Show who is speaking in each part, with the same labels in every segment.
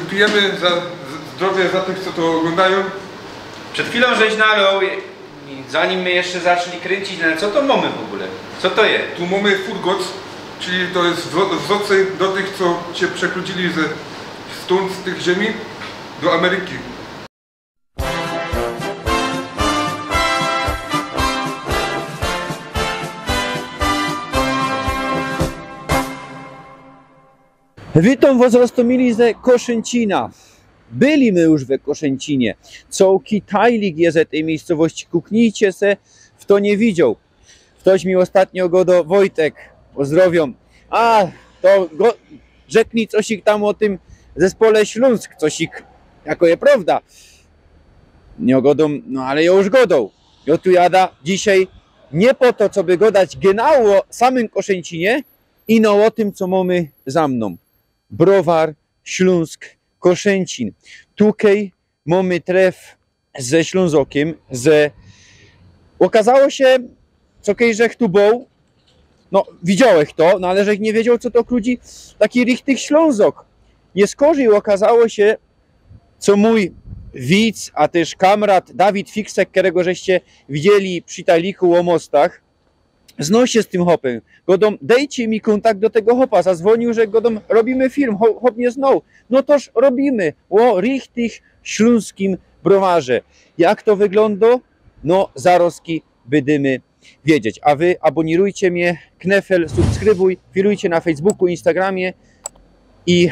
Speaker 1: Pijemy za zdrowie za tych, co to oglądają.
Speaker 2: Przed chwilą żeś nalał, zanim my jeszcze zaczęli kręcić, no co to mamy w ogóle? Co to jest?
Speaker 1: Tu mamy furgoc, czyli to jest wzorce do tych, co się przekludzili stąd, z tych ziemi, do Ameryki.
Speaker 3: Witam was Rostomili ze Koszęcina. Byliśmy już we Koszęcinie. Całki tajlik jest z tej miejscowości. Kuknijcie se, kto nie widział. Ktoś mi ostatnio godo, Wojtek, pozdrowiam. A, to rzeknij cosik tam o tym zespole Śląsk, cosik, jako je prawda. Nie godą, no ale ja już godą. Ja tu jada dzisiaj nie po to, co by godać genau o samym Koszęcinie, ino o tym, co mamy za mną. Browar, Śląsk, Koszęcin. Tutaj mamy tref ze Ślązokiem, okazało się, co kejżech tu był, no widziałeś to, no ale żech nie wiedział, co to ludzi taki richtig Ślązok. Nie skorzy okazało się, co mój widz, a też kamrat Dawid Fiksek, którego żeście widzieli przy tajliku o mostach, znał się z tym hopem. Godom, dejcie mi kontakt do tego hopa. Zadzwonił, że godom, robimy film. Hop nie znał. No toż robimy o richtig śląskim browarze. Jak to wygląda? No zaroski będziemy wiedzieć. A wy abonirujcie mnie, knefel, subskrybuj, filujcie na Facebooku, Instagramie i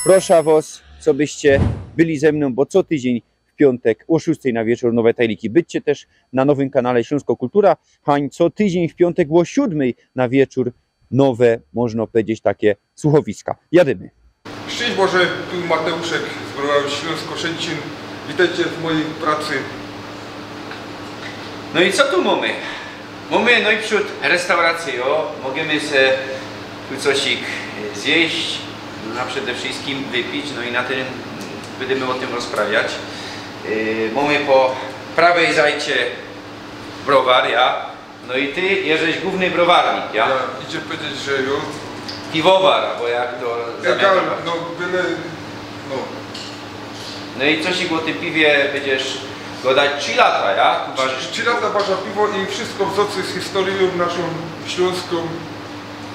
Speaker 3: proszę was, co byście byli ze mną, bo co tydzień w piątek o 6 na wieczór nowe tajliki. Byćcie też na nowym kanale Śląsko Kultura. Hań co tydzień w piątek o 7 na wieczór nowe, można powiedzieć, takie słuchowiska. Jadymy.
Speaker 1: Szczęść Boże, tu Mateuszek z browaru Śląsk Koszęcin. Witajcie w mojej pracy.
Speaker 2: No i co tu mamy? Mamy no i przód restaurację, możemy se tu cosik zjeść, no a przede wszystkim wypić, no i na tym będziemy o tym rozprawiać. Mamy po prawej zajcie browar, ja, no i ty jesteś główny browarnik, ja?
Speaker 1: Idzie powiedzieć, że jo.
Speaker 2: Piwowar, bo jak to zamiast.
Speaker 1: No byle, no.
Speaker 2: No i coś o tym piwie będziesz go dać 3 lata, ja?
Speaker 1: 3 lata waża piwo i wszystko w zocy z historią naszą śląską.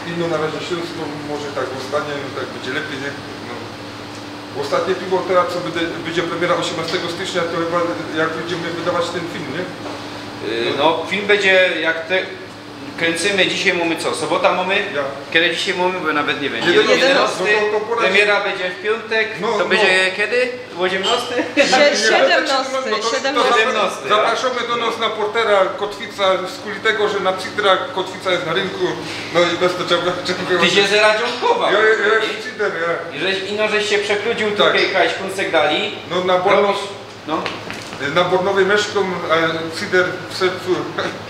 Speaker 1: Inną na razie śląską, może tak zostanie, no tak będzie lepiej, nie? No. Ostatnie piwo teraz, co będzie premiera 18 stycznia, to chyba jak będziemy wydawać ten film, nie?
Speaker 2: No film będzie jak te... Kręcimy, dzisiaj mamy co? Sobota mamy?
Speaker 1: Ja.
Speaker 2: Kiedy dzisiaj mamy? Bo nawet nie będzie.
Speaker 1: 11. No
Speaker 2: Premiera będzie w piątek.
Speaker 1: No,
Speaker 2: to będzie kiedy? 18?
Speaker 4: 17.
Speaker 1: Zapraszamy do nas na portera Kotwica z kulitego, że na Cidra Kotwica jest na rynku. No i bez to trzeba...
Speaker 2: Ty się zeradziąkował.
Speaker 1: Ja jest Cider,
Speaker 2: ja. Żeś się przekludził
Speaker 1: tak.
Speaker 2: tutaj jakaś kunsek dali.
Speaker 1: No na Bornowie...
Speaker 2: No.
Speaker 1: Na Bornowie mieszkam, a Cider w sercu.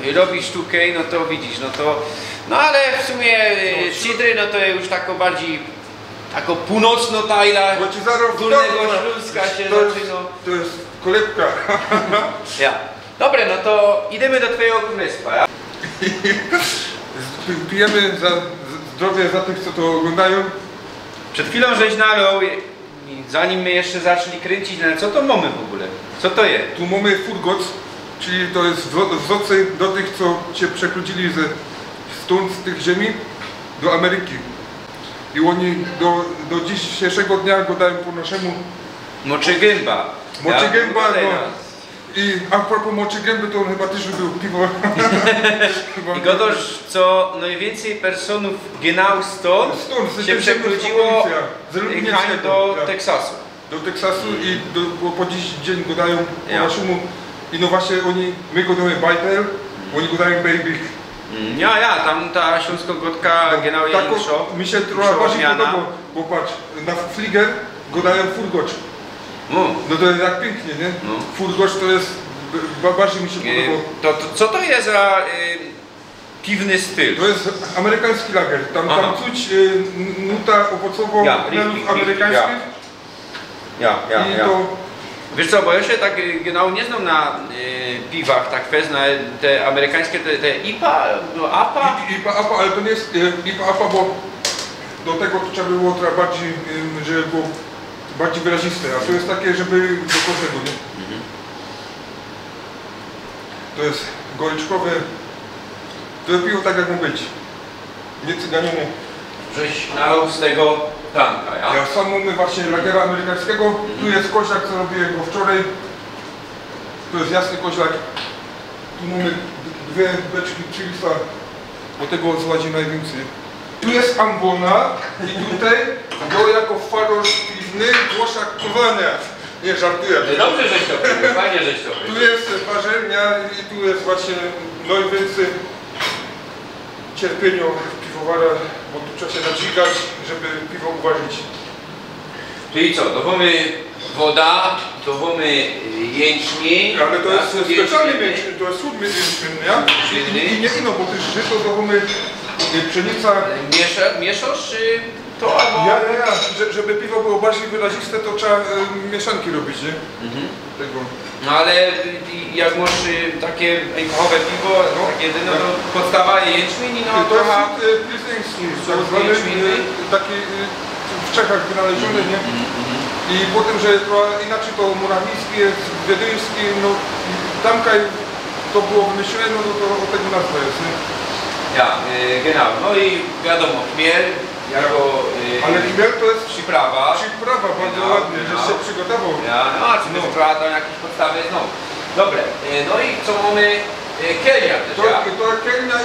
Speaker 2: I robisz tutaj, no to widzisz, no to... No ale w sumie Cidry, no to już taką bardziej... Taką północno tajla, Górnego Śląska się zaczyna.
Speaker 1: To jest kolebka.
Speaker 2: Ja. Dobre, no to idziemy do twojego królestwa, ja?
Speaker 1: Pijemy za zdrowie za tych, co to oglądają.
Speaker 2: Przed chwilą żeś nalał, zanim my jeszcze zaczęli kręcić, no co to mamy w ogóle? Co to jest?
Speaker 1: Tu mamy furgoc, czyli to jest wzorce do tych, co się przekludzili stąd, z tych ziemi, do Ameryki. I oni do dzisiejszego dnia go dają po naszemu...
Speaker 2: Moczygęba.
Speaker 1: Moczygęba, no. I a propos moczygęby, to on chyba też lubił piwo.
Speaker 2: I godoż, co najwięcej personów genau stąd się przekludziło do Teksasu.
Speaker 1: Do Teksasu i po dziś dzień go dają po naszemu. I no właśnie my go damy bajtel, oni go dają baby.
Speaker 2: Ja, tam ta śląsko-gotka genau jest
Speaker 1: mi się trochę bardziej podoba, bo patrz, na fliger go dają furgocz. No to jest jak pięknie, nie? No. Furgocz to jest, bardziej mi się podoba.
Speaker 2: To co to jest za piwny styl?
Speaker 1: To jest amerykański lager, tam czuć nuta owocowo-chnelów amerykańskich.
Speaker 2: Ja.
Speaker 1: To...
Speaker 2: Wiesz co, bo ja się tak genau nie znam na piwach, tak fest, na te amerykańskie, te IPA, no APA?
Speaker 1: IPA, APA, ale to nie jest IPA, APA, bo do tego to trzeba było trochę bardziej, żeby było bardziej wyraziste, a to jest takie, żeby do każdego, nie? To jest goryczkowe, to jest piwo tak jak ma być, nie cyganione.
Speaker 2: Żeś nalał z tego tanka, ja?
Speaker 1: Ja sam mamy właśnie lagera amerykańskiego, tu jest koźlak, co robiłem go wczoraj, to jest jasny koźlak, tu mamy dwie beczki Chilsa, bo tego zładzi najwięcej. Tu jest ambona i tutaj go jako farosz piwny głosza kowania. Nie, żartuję.
Speaker 2: Dobrze, żeś to powiedział, fajnie, żeś to
Speaker 1: Tu
Speaker 2: powiedział.
Speaker 1: jest parzenia i tu jest właśnie najwięcej cierpienia piwowara, bo tu trzeba się nadźwigać, żeby piwo uważać.
Speaker 2: Czyli co, dowamy woda, dowamy jęczmień.
Speaker 1: Ale to jest
Speaker 2: tak,
Speaker 1: specjalny
Speaker 2: jęczmień.
Speaker 1: mięczny, to jest słód mięczny, nie?
Speaker 2: Świetny.
Speaker 1: I nie ino, bo to jest żyto, dowamy pszenica.
Speaker 2: Mieszasz to albo...
Speaker 1: Ja. Żeby piwo było bardziej wyraziste, to trzeba mieszanki robić, nie? Tego.
Speaker 2: No ale jak masz takie fachowe piwo, takie jedyne, no podstawa jęczmień, no
Speaker 1: To jest
Speaker 2: trochę...
Speaker 1: słód pilsneński, tak zwany,
Speaker 2: jęczmienny.
Speaker 1: taki w Czechach wynaleziony, nie? I potem, że trochę inaczej to morawiecki jest, wiedeński, no tamkaj to było wymyślone, no to od tego nazwa jest, nie?
Speaker 2: Ja, genau. No i wiadomo, chmiel jako
Speaker 1: Ale chmiel to jest
Speaker 2: przyprawa.
Speaker 1: przyprawa, bardzo
Speaker 2: Ja,
Speaker 1: ładnie,
Speaker 2: ja.
Speaker 1: że się przygotował.
Speaker 2: Ja, no a czy przyprawa to jakieś podstawy, no. Dobre, no i co mamy? Kenia też,
Speaker 1: To,
Speaker 2: ja?
Speaker 1: to Kenia,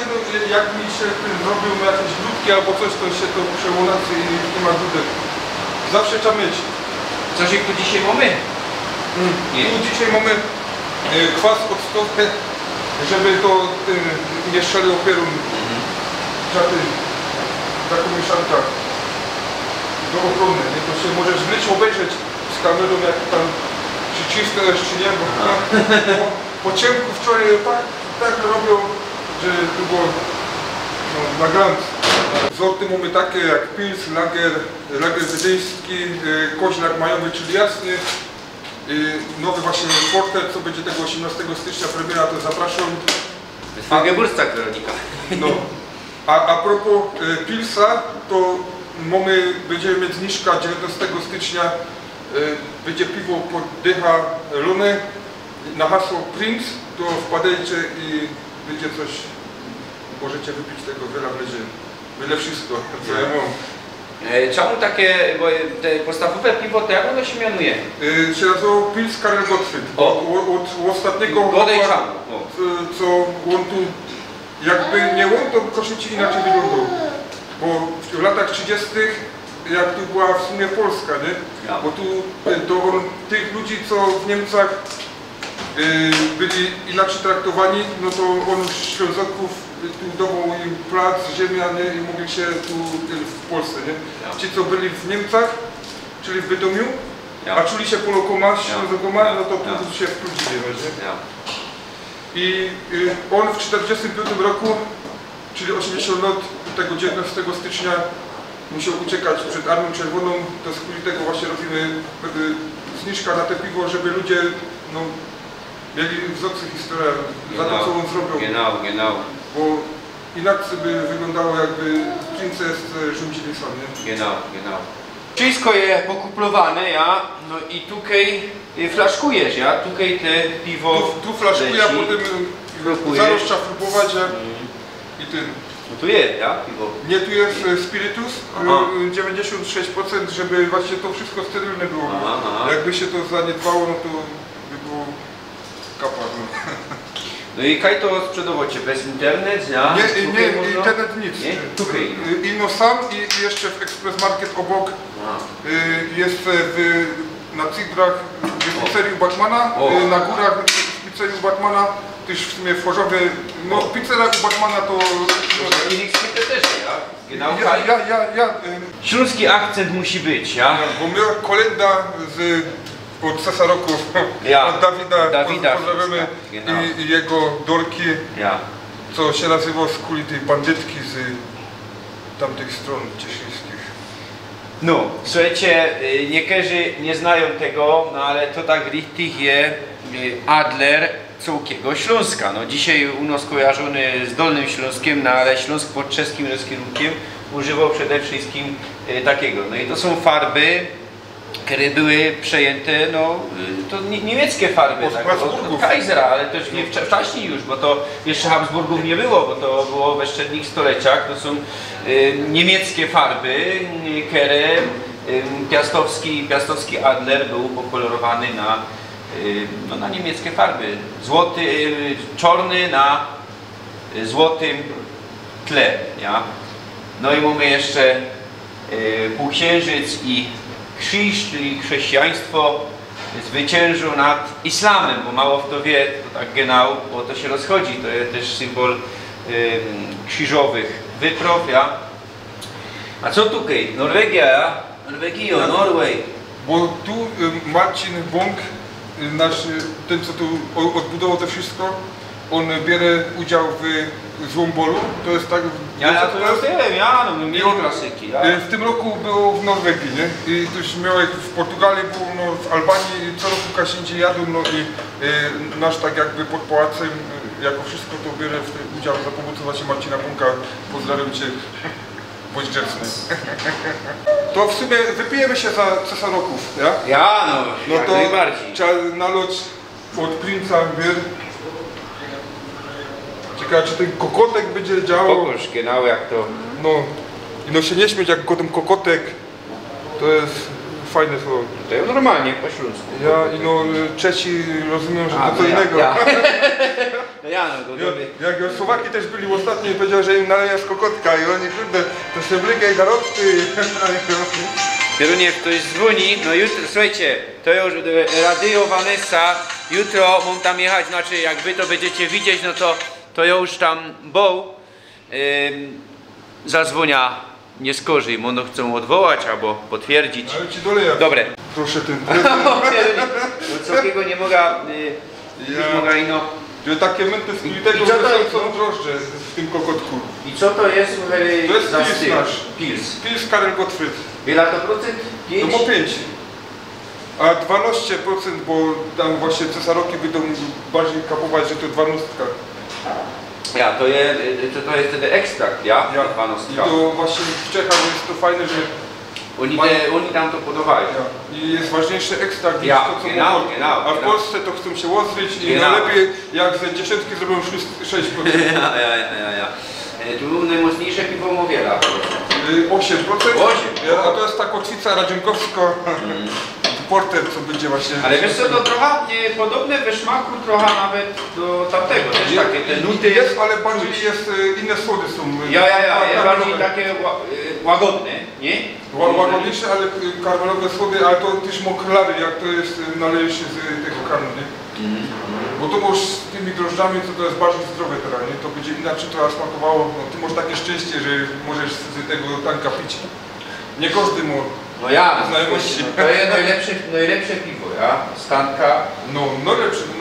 Speaker 1: jak mi się zrobił jakieś grudki albo coś, to się to przełonać i nie ma grudek. Zawsze trzeba mieć.
Speaker 2: Coś tu dzisiaj mamy? Nie.
Speaker 1: Tu dzisiaj mamy kwas octowy, żeby to nie strzeliło pierun. Trzeba taką mieszankę do ochrony, nie? To się możesz wleć obejrzeć z kamerą, jak tam czy czyste jest, czy nie, bo po ciemku wczoraj tak robią, że to było no, na grand. Sorty mamy takie jak Pils, Lager wiedeński, koźlak majowy, czyli jasny. Nowy właśnie porter, co będzie tego 18 stycznia premiera, to zapraszam.
Speaker 2: Twój Geburtstag, Weronika.
Speaker 1: No. A propos Pilsa, to będziemy mieć zniżka 19 stycznia, będzie piwo pod dycha Lune na hasło Prince, to wpadajcie i będzie coś, możecie wypić tego wiele będzie, byle wszystko, co ja mam.
Speaker 2: Czemu takie, bo te podstawowe piwo, to jak ono się mianuje?
Speaker 1: Się nazywało Pils Karel Gottfried, od ostatniego
Speaker 2: Godej
Speaker 1: chłopa,
Speaker 2: czemu?
Speaker 1: co on tu, jakby nie on, to troszeczkę inaczej wyglądał. Bo w latach 30. jak tu była w sumie Polska, nie?
Speaker 2: Ja.
Speaker 1: Bo tu to on, tych ludzi, co w Niemcach byli inaczej traktowani, no to on Ślązaków tu dawał im plac, ziemia, nie? I mogli się tu w Polsce, nie?
Speaker 2: Ja.
Speaker 1: Ci, co byli w Niemcach, czyli w Bytomiu,
Speaker 2: Ja.
Speaker 1: a czuli się Polokoma, Ślązakoma, no to tu
Speaker 2: Ja.
Speaker 1: się wkrótce, nie?
Speaker 2: Ja.
Speaker 1: I on w 1945 roku, czyli 80 lat, tego 19 stycznia musiał uciekać przed Armią Czerwoną, to z kolei tego właśnie robimy zniżka na te piwo, żeby ludzie no, mieli wzorce historii za to, co on zrobił.
Speaker 2: Genau.
Speaker 1: Bo inaczej by wyglądało, jakby princess rządzili sam, nie?
Speaker 2: Genau. Wszystko jest pokuplowane, ja, no i tutaj flaszkujesz, ja, tutaj te piwo
Speaker 1: Tu flaszkuję, a
Speaker 2: leci.
Speaker 1: potem
Speaker 2: Próbujesz.
Speaker 1: zaraz trzeba próbować, i ten.
Speaker 2: No tu jest, ja, piwo.
Speaker 1: Nie, tu jest spirytus,
Speaker 2: Aha.
Speaker 1: 96%, żeby właśnie to wszystko sterylne było.
Speaker 2: Aha.
Speaker 1: Jakby się to zaniedbało, no to by było kapar. No.
Speaker 2: No i kaj to sprzedawał cię bez internet, ja?
Speaker 1: Nie, internet nic.
Speaker 2: Nie? Tutaj.
Speaker 1: Ino sam i jeszcze w Express Market obok jest na Cidrach w pizzeriu Batmana,
Speaker 2: O.
Speaker 1: na górach w pizzeriu Batmana, też w sumie w Chorzowie, no pizzeria u Batmana to...
Speaker 2: Felix też, ja? Genau,
Speaker 1: Ja,
Speaker 2: Śląski akcent musi być, ja?
Speaker 1: bo my kolenda od Cesaroków,
Speaker 2: Ja.
Speaker 1: od Dawida pozdrawiamy
Speaker 2: Śląska, genau.
Speaker 1: i jego dorki,
Speaker 2: Ja.
Speaker 1: co się nazywa z kuli tej bandytki z tamtych stron cieszyńskich.
Speaker 2: No, słuchajcie, niektórzy nie znają tego, no ale to tak richtig jest Adler Całkiego Śląska. No dzisiaj u nas kojarzony z Dolnym Śląskiem, no ale Śląsk pod czeskim kierunkiem, używał przede wszystkim takiego. No i to są farby, które były przejęte, no to niemieckie farby,
Speaker 1: Od
Speaker 2: tak,
Speaker 1: Habsburgów.
Speaker 2: od Kaisera, ale też nie wcześniej już, bo to jeszcze Habsburgów nie było, bo to było we średnich stuleciach. To są niemieckie farby, które Piastowski Adler był pokolorowany na, no, na niemieckie farby. Złoty, czarny na złotym tle. Ja? No i mamy jeszcze półksiężyc i krzyż, czyli chrześcijaństwo zwyciężył nad islamem, bo mało kto wie, to tak genau, bo to się rozchodzi, to jest też symbol krzyżowych wypraw. Ja? A co tutaj? Norwegia, ja? Norwegio, Norway.
Speaker 1: Bo tu Marcin Bąk, nasz, ten co tu odbudował to wszystko, on bierze udział w Złombolu, to jest tak...
Speaker 2: Ja to już wiem, ja, no my mieli
Speaker 1: on,
Speaker 2: klasyki. Ja.
Speaker 1: W tym roku było w Norwegii, nie? I też miałeś w Portugalii, było, no, w Albanii, co roku Kasiędzie jadą, no i nasz tak jakby pod pałacem, jako wszystko to bierze w tym udział za pomocą właśnie Marcina Bąka. Pozdrawiam Cię, bądź grzeczny. To w sumie wypijemy się za cesaroków, ja?
Speaker 2: Ja, no,
Speaker 1: No
Speaker 2: jak
Speaker 1: to
Speaker 2: najbardziej.
Speaker 1: trzeba nalać od Princa Byr. Ciekawe, czy ten kokotek będzie działał.
Speaker 2: Pokaż genau jak to...
Speaker 1: No, i no się nie śmieć jak ten kokotek. To jest fajne słowo.
Speaker 2: To jest normalnie po śląsku.
Speaker 1: Ja i no Czesi rozumiem, że to co innego.
Speaker 2: Ja. No ja, no to
Speaker 1: Jak Słowaki też byli ostatnio i powiedział, że im naleja z kokotka i oni kurde, to się wlygaj zarobty.
Speaker 2: Pierunie, ktoś dzwoni, no jutro, słuchajcie, to już radio Vanessa, jutro mam tam jechać, znaczy jak wy to będziecie widzieć, no to ja już tam był, zadzwonia nie skorzy, ono chcą odwołać albo potwierdzić.
Speaker 1: Ale ci doleję.
Speaker 2: Dobre.
Speaker 1: Proszę ten
Speaker 2: No takiego nie mogę, mogę ino.
Speaker 1: że takie męty z tego,
Speaker 2: I co to
Speaker 1: że
Speaker 2: jest?
Speaker 1: są drożdże w tym kokotku.
Speaker 2: I co to jest, słuchaj,
Speaker 1: To jest
Speaker 2: za
Speaker 1: pils
Speaker 2: styl?
Speaker 1: nasz.
Speaker 2: Pils.
Speaker 1: Pils Karel Gottfried.
Speaker 2: Ile to procent?
Speaker 1: No
Speaker 2: 5?
Speaker 1: bo 5. A 12%, bo tam właśnie cesaroki będą bardziej kapować, że to 12.
Speaker 2: Ja, to jest wtedy ekstrakt, ja?
Speaker 1: I to właśnie w Czechach jest to fajne, że
Speaker 2: Oni tam to podobają.
Speaker 1: i jest ważniejszy ekstrakt niż
Speaker 2: Ja,
Speaker 1: to co
Speaker 2: genau,
Speaker 1: mogą.
Speaker 2: genau,
Speaker 1: A w
Speaker 2: genau.
Speaker 1: Polsce to chcą się łosryć i
Speaker 2: Genau.
Speaker 1: najlepiej jak ze dziesiątki zrobią 6%.
Speaker 2: Ja. Tu najmocniejsze piwo Mowiela.
Speaker 1: 8%.
Speaker 2: 8.
Speaker 1: A to jest ta kotwica radzienkowska. Porter, co będzie właśnie...
Speaker 2: Ale wiesz co, to trochę podobne we szmaku trochę nawet do tamtego. Też takie te nuty.
Speaker 1: Jest, ale bardziej jest, inne słody są.
Speaker 2: Ja, jest bardziej takie łagodne, nie?
Speaker 1: Łagodniejsze, ale karmelowe słody, ale to też mokrolary, jak to jest, naleje się z tego karmu, nie? Bo to masz z tymi drożdżami, co to jest bardziej zdrowe teraz, nie? To będzie inaczej to smakowało. No, ty masz takie szczęście, że możesz z tego tanka pić. Nie każdy ma.
Speaker 2: No ja,
Speaker 1: Znajomości.
Speaker 2: to jest najlepsze piwo, ja? Stanka.
Speaker 1: No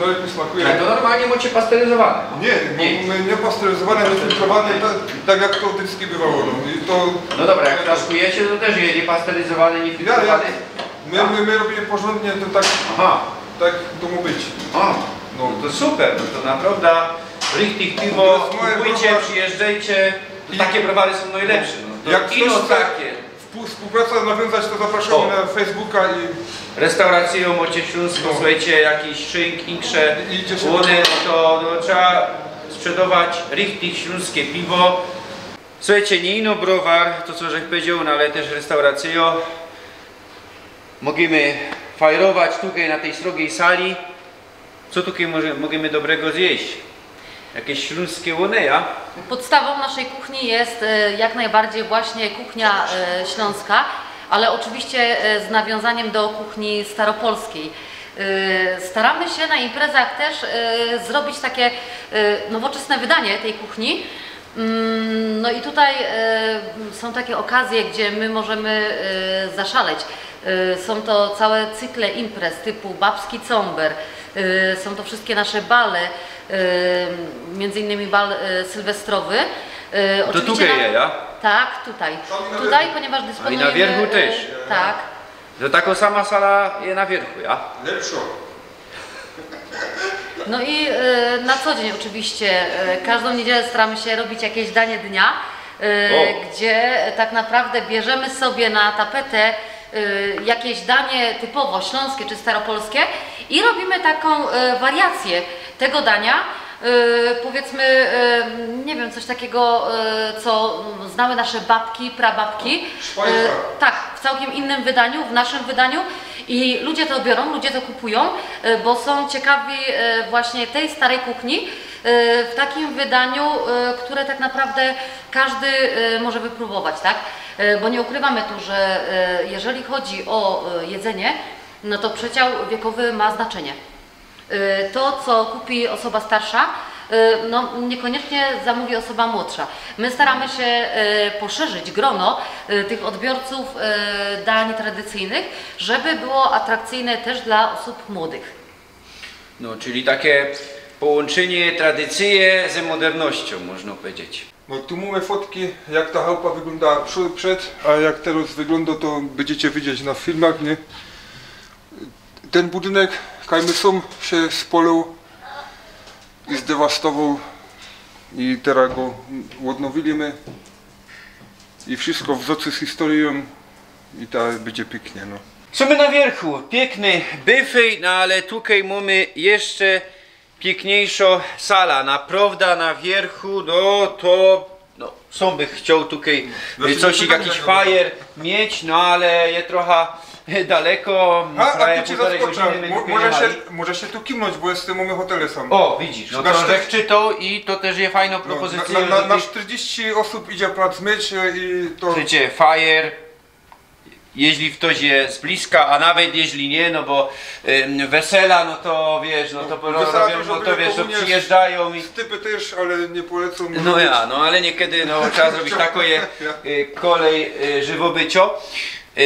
Speaker 1: lepiej smakuje.
Speaker 2: Ale to normalnie macie pasteryzowane.
Speaker 1: Nie pasteryzowane, nie filtrowane, tak jak to dyski bywało. No. I to,
Speaker 2: No dobra, jak flaszkujecie, to też jest niepasteryzowane, nie filtrowane.
Speaker 1: my robimy porządnie, to tak,
Speaker 2: Aha.
Speaker 1: tak to ma być.
Speaker 2: No to super, no to naprawdę richtig
Speaker 1: To
Speaker 2: piwo,
Speaker 1: jest moje
Speaker 2: kupujcie,
Speaker 1: browar.
Speaker 2: przyjeżdżajcie, to takie browary są najlepsze. No. To
Speaker 1: Jak
Speaker 2: kino
Speaker 1: ktoś chce
Speaker 2: takie.
Speaker 1: Współpracę nawiązać, to zapraszamy
Speaker 2: O.
Speaker 1: na Facebooka i
Speaker 2: Restauracją Mocie Śląską,
Speaker 1: No.
Speaker 2: słuchajcie, jakieś szynk, inkrze,
Speaker 1: I idzie się
Speaker 2: łody, to trzeba sprzedawać richtig śląskie piwo. Słuchajcie, nie ino browar, to co żech powiedział, no, ale też restauracją. Możemy fajrować tutaj na tej srogiej sali. Co tutaj możemy dobrego zjeść? Jakieś śląskie łony, ja?
Speaker 4: Podstawą naszej kuchni jest jak najbardziej właśnie kuchnia śląska, ale oczywiście z nawiązaniem do kuchni staropolskiej. Staramy się na imprezach też zrobić takie nowoczesne wydanie tej kuchni. No i tutaj są takie okazje, gdzie my możemy zaszaleć. Są to całe cykle imprez typu Babski Comber, są to wszystkie nasze bale, między innymi bal sylwestrowy.
Speaker 2: To tutaj ja?
Speaker 4: Tak, tutaj. Tutaj, ponieważ dysponujemy...
Speaker 2: I na wierzchu też.
Speaker 4: Tak.
Speaker 2: To taka sama sala jest na wierzchu, ja?
Speaker 1: lepszo.
Speaker 4: No i na co dzień oczywiście, każdą niedzielę staramy się robić jakieś danie dnia. gdzie tak naprawdę bierzemy sobie na tapetę jakieś danie typowo śląskie czy staropolskie i robimy taką wariację tego dania. Powiedzmy, nie wiem, coś takiego, co znały nasze babki, prababki. Tak, w całkiem innym wydaniu, w naszym wydaniu. I ludzie to biorą, ludzie to kupują, bo są ciekawi właśnie tej starej kuchni w takim wydaniu, które tak naprawdę każdy może wypróbować, tak? Bo nie ukrywamy tu, że jeżeli chodzi o jedzenie, no to przedział wiekowy ma znaczenie. To, co kupi osoba starsza, no niekoniecznie zamówi osoba młodsza. My staramy się poszerzyć grono tych odbiorców dań tradycyjnych, żeby było atrakcyjne też dla osób młodych.
Speaker 2: No, czyli takie połączenie tradycji z modernością, można powiedzieć.
Speaker 1: No tu mamy fotki, jak ta chałupa wyglądała przed, a jak teraz wygląda, to będziecie widzieć na filmach, nie? Ten budynek, Kajmysom, się spolał i zdewastował i teraz go odnowiliśmy i wszystko w zgodzie z historią i tak będzie pięknie, no.
Speaker 2: Są my na wierchu, piękny buffet, no ale tutaj mamy jeszcze piękniejsza sala. Naprawdę na wierchu, no to sam bych chciał tutaj coś, jakiś fajer mieć, no ale je trochę daleko.
Speaker 1: A tu cię zaskoczę, może się tu kimnąć, bo jest w tym mamy hotele sam.
Speaker 2: O, widzisz, no to żech czytał i to też jest fajną propozycją.
Speaker 1: Na 40 osób idzie plac mieć i to...
Speaker 2: Wiecie, fajer, jeśli ktoś jest z bliska, a nawet jeśli nie, no bo wesela, no to wiesz, no to wiesz, to przyjeżdżają i...
Speaker 1: Typy też, ale nie polecą.
Speaker 2: No ja, no ale niekiedy no, trzeba zrobić takie kolej żywobycio.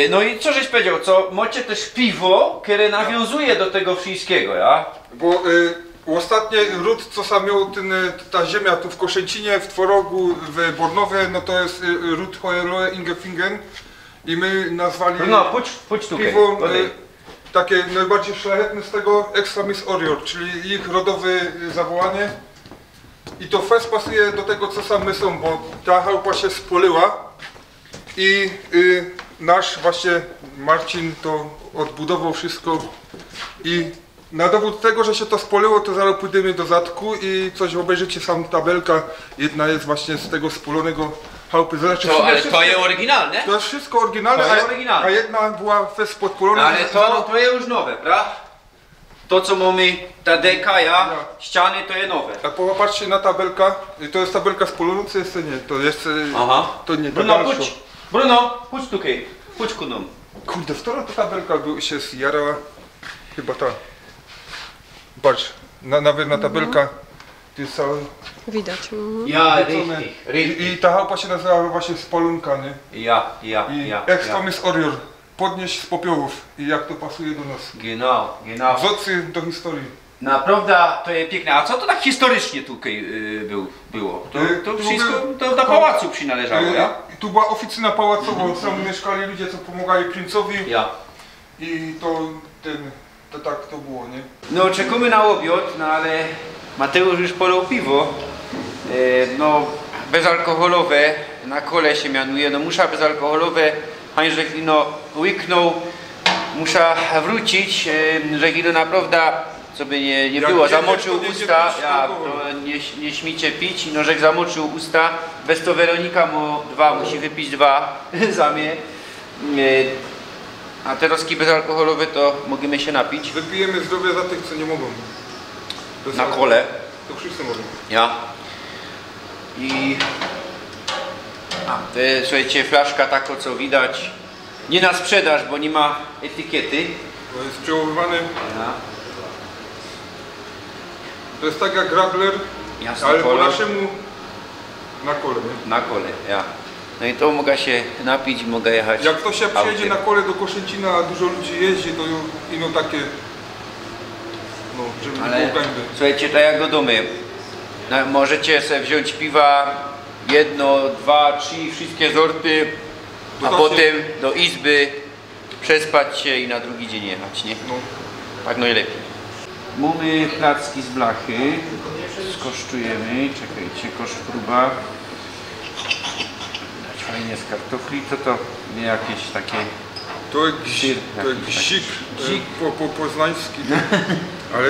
Speaker 2: No i co żeś powiedział, co macie też piwo, które nawiązuje do tego wszystkiego, ja?
Speaker 1: Bo ostatnie ród, co sam miał ta ziemia tu w Koszęcinie, w Tworogu, w Bornowie, no to jest ród Hohenlohe Ingefingen i my nazwali
Speaker 2: no, pójdź tutaj,
Speaker 1: piwo takie najbardziej szlachetne z tego Extramis Orior, czyli ich rodowe zawołanie. I to fest pasuje do tego, co sam my są, bo ta chałupa się spolyła i nasz właśnie Marcin to odbudował wszystko i na dowód tego, że się to spoliło, to zaraz pójdziemy do Zatku i coś obejrzycie, sam tabelka, jedna jest właśnie z tego spolonego chałupy. Znaczy,
Speaker 2: to, ale to jest oryginalne?
Speaker 1: To jest wszystko oryginalne, a jedna była fest podpolona.
Speaker 2: Ale to jest już nowe, prawda? To co mamy, ta deka, ściany to jest nowe.
Speaker 1: A popatrzcie na tabelkę, to jest tabelka spolona, co jest nie, to jest, to nie,
Speaker 2: Bruno, chodź tutaj, chodź ku nam.
Speaker 1: Kurde, w którą ta tabelka się zjarała? Chyba ta. Patrz, nawet na tabelka to jest cały...
Speaker 5: Widać.
Speaker 2: Ja,
Speaker 1: I ta chałupa się nazywa właśnie Spolunka, nie?
Speaker 2: Ja.
Speaker 1: Extramis Orior. Podnieść z popiołów i jak to pasuje do nas.
Speaker 2: Genau.
Speaker 1: Wzocy do historii.
Speaker 2: Naprawdę to jest piękne. A co to tak historycznie tutaj było? To wszystko do pałacu przynależało, ja?
Speaker 1: Tu była oficyna pałacowa, tam mieszkali ludzie, co pomagali princowi.
Speaker 2: Ja.
Speaker 1: I to tak to było, nie?
Speaker 2: No czekamy na obiad, no ale Mateusz już polał piwo. No bezalkoholowe, na kole się mianuje, no musza bezalkoholowe. Heinrich ino łyknął, muszę wrócić, że ino naprawdę, co by nie było, zamoczył usta, to nie śmicie pić, no że zamoczył usta, bez to Weronika musi wypić 2 za mnie. A teraz bezalkoholowe to możemy się napić.
Speaker 1: Wypijemy zdrowie za tych, co nie mogą.
Speaker 2: Na kole.
Speaker 1: To wszyscy mogą.
Speaker 2: Ja. I... to jest, słuchajcie, flaszka taka, co widać. Nie na sprzedaż, bo nie ma etykiety.
Speaker 1: To jest przełamywane.
Speaker 2: Ja.
Speaker 1: To jest tak jak Grabler, ale po naszemu na kole, nie?
Speaker 2: Na kole, ja. No i to mogę się napić, mogę jechać.
Speaker 1: Jak ktoś się przyjedzie na kole do Koszęcina, a dużo ludzi jeździ, to ino takie, no, żeby
Speaker 2: ale
Speaker 1: było gęby.
Speaker 2: słuchajcie, tak jak do domy. Możecie sobie wziąć piwa, 1, 2, 3, wszystkie sorty, a potem do izby, przespać się i na drugi dzień jechać, nie?
Speaker 1: No.
Speaker 2: Tak najlepiej. Mamy placki z blachy, skosztujemy, czekajcie, koszt próba. Fajnie z kartofli, co to nie jakieś takie...
Speaker 1: To jak
Speaker 2: Sir,
Speaker 1: zik,
Speaker 2: Zik.
Speaker 1: po poznański, ale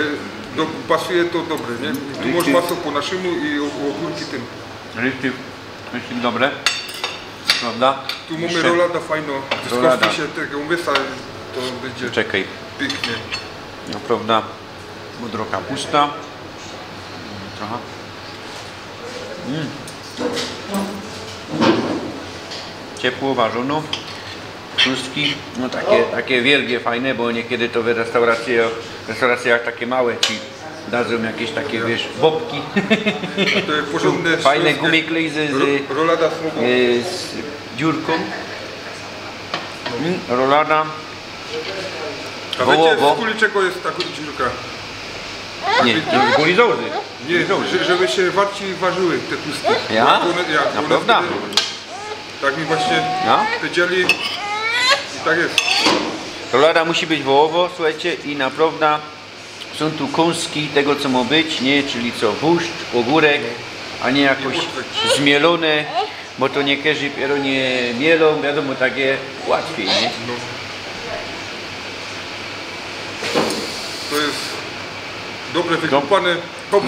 Speaker 1: pasuje to dobre, nie? Tu masz masło po naszemu i ogórki tym.
Speaker 2: Ryby, myślę, dobre, prawda?
Speaker 1: Tu mamy
Speaker 2: Jeszcze-
Speaker 1: rolada fajno,
Speaker 2: Rolada.
Speaker 1: skości się tego umysa, to będzie
Speaker 2: Czekaj,
Speaker 1: pięknie.
Speaker 2: no prawda, mudro kapusta, trochę. Ciepło, ważono, kluski, no takie wielkie, fajne, bo niekiedy to w restauracjach takie małe ci dadzą jakieś takie, wiesz, bobki.
Speaker 1: To jest porządne
Speaker 2: Fajne
Speaker 1: śląskie.
Speaker 2: gumiklizy
Speaker 1: Rolada smogu.
Speaker 2: z dziurką. Rolada.
Speaker 1: A wiecie,
Speaker 2: wołowo.
Speaker 1: z kuli czego jest ta dziurka?
Speaker 2: Nie, to z gulizouzy.
Speaker 1: Nie, żeby się bardziej ważyły te tłuste.
Speaker 2: Ja?
Speaker 1: One
Speaker 2: Naprawdę?
Speaker 1: wtedy- Tak mi właśnie
Speaker 2: Ja?
Speaker 1: powiedzieli i tak jest.
Speaker 2: Rolada musi być wołowo, słuchajcie, i naprawdę są tu kąski tego, co ma być, nie? Czyli co, wóźdź, ogórek, a nie jakoś zmielone, bo to niektórzy dopiero nie mielą, wiadomo, takie łatwiej, nie?
Speaker 1: No. To jest dobre wykupane. Hop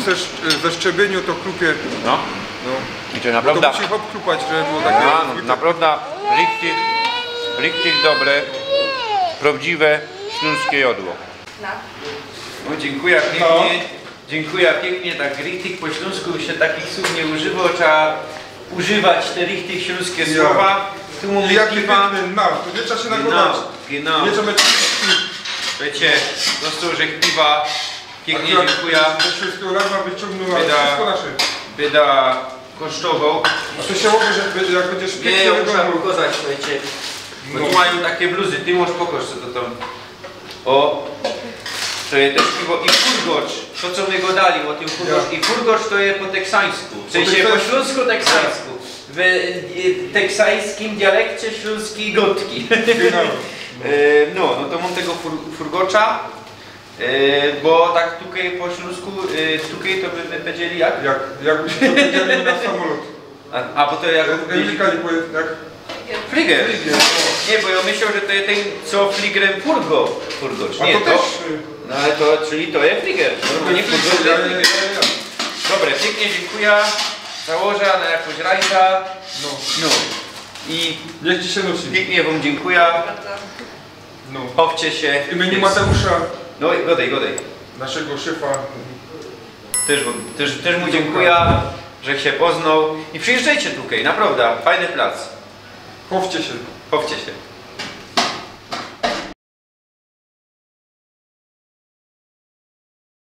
Speaker 1: ze szczebieniu to krupie.
Speaker 2: No,
Speaker 1: No.
Speaker 2: i to
Speaker 1: To
Speaker 2: naprawdę,
Speaker 1: musi hop krupać, żeby było takie.
Speaker 2: ja, no, naprawdę richtig dobre, prawdziwe śląskie jodło. No, dziękuję pięknie. Dziękuję pięknie, tak richtig po śląsku się takich słów nie używa, trzeba używać te richtig śląskie
Speaker 1: Ja.
Speaker 2: słowa. Tu mamy
Speaker 1: I jak
Speaker 2: piwa.
Speaker 1: piękny naw, to nie trzeba się nakładać.
Speaker 2: Genau.
Speaker 1: Nie trzeba mieć...
Speaker 2: Wiecie, dostał rzek piwa. Pięknie dziękuję.
Speaker 1: Ze wszystkiego raz wyciągnął, ale
Speaker 2: Bieda.
Speaker 1: wszystko nasze.
Speaker 2: Byda kosztował.
Speaker 1: A to się mówi, że jak będziesz
Speaker 2: Nie,
Speaker 1: pięknie
Speaker 2: ja muszę
Speaker 1: wyglądał.
Speaker 2: pokazać, słuchajcie. Bo
Speaker 1: No.
Speaker 2: tu mają takie bluzy, ty możesz pokaż co to tam. O, to jest też piwo i furgocz. To co my go dali o tym furgocz.
Speaker 1: Ja.
Speaker 2: I furgocz to jest po teksańsku. W sensie po
Speaker 1: teksańsku.
Speaker 2: śląsko-teksańsku. W teksańskim dialekcie śląskiej gotki.
Speaker 1: Genau.
Speaker 2: No to mam tego furgocza. Bo tak tutaj po śląsku, tutaj to by powiedzieli jak?
Speaker 1: Jakbyśmy to wiedzieli na samolot.
Speaker 2: A bo to jak...
Speaker 1: Emilka nie powie, jak...
Speaker 2: Fliger.
Speaker 1: Fliger,
Speaker 2: Nie, bo ja myślał, że to jest ten, co fligerem furgocz.
Speaker 1: A
Speaker 2: Nie,
Speaker 1: to też...
Speaker 2: No ale to, czyli to jest fliger. No to nie furgocz, to jest fliger. Dobre, pięknie dziękuję. Założę na jakąś rajka.
Speaker 1: No.
Speaker 2: No. I
Speaker 1: Niech ci się nosi.
Speaker 2: pięknie wam dziękuję.
Speaker 1: No.
Speaker 2: Chowcie się.
Speaker 1: W imieniu Mateusza,
Speaker 2: No i godej.
Speaker 1: naszego szefa.
Speaker 2: Też mu dziękuję, że się poznał. I przyjeżdżajcie tutaj, naprawdę. Fajny plac.
Speaker 1: Chowcie się.
Speaker 2: Chowcie się.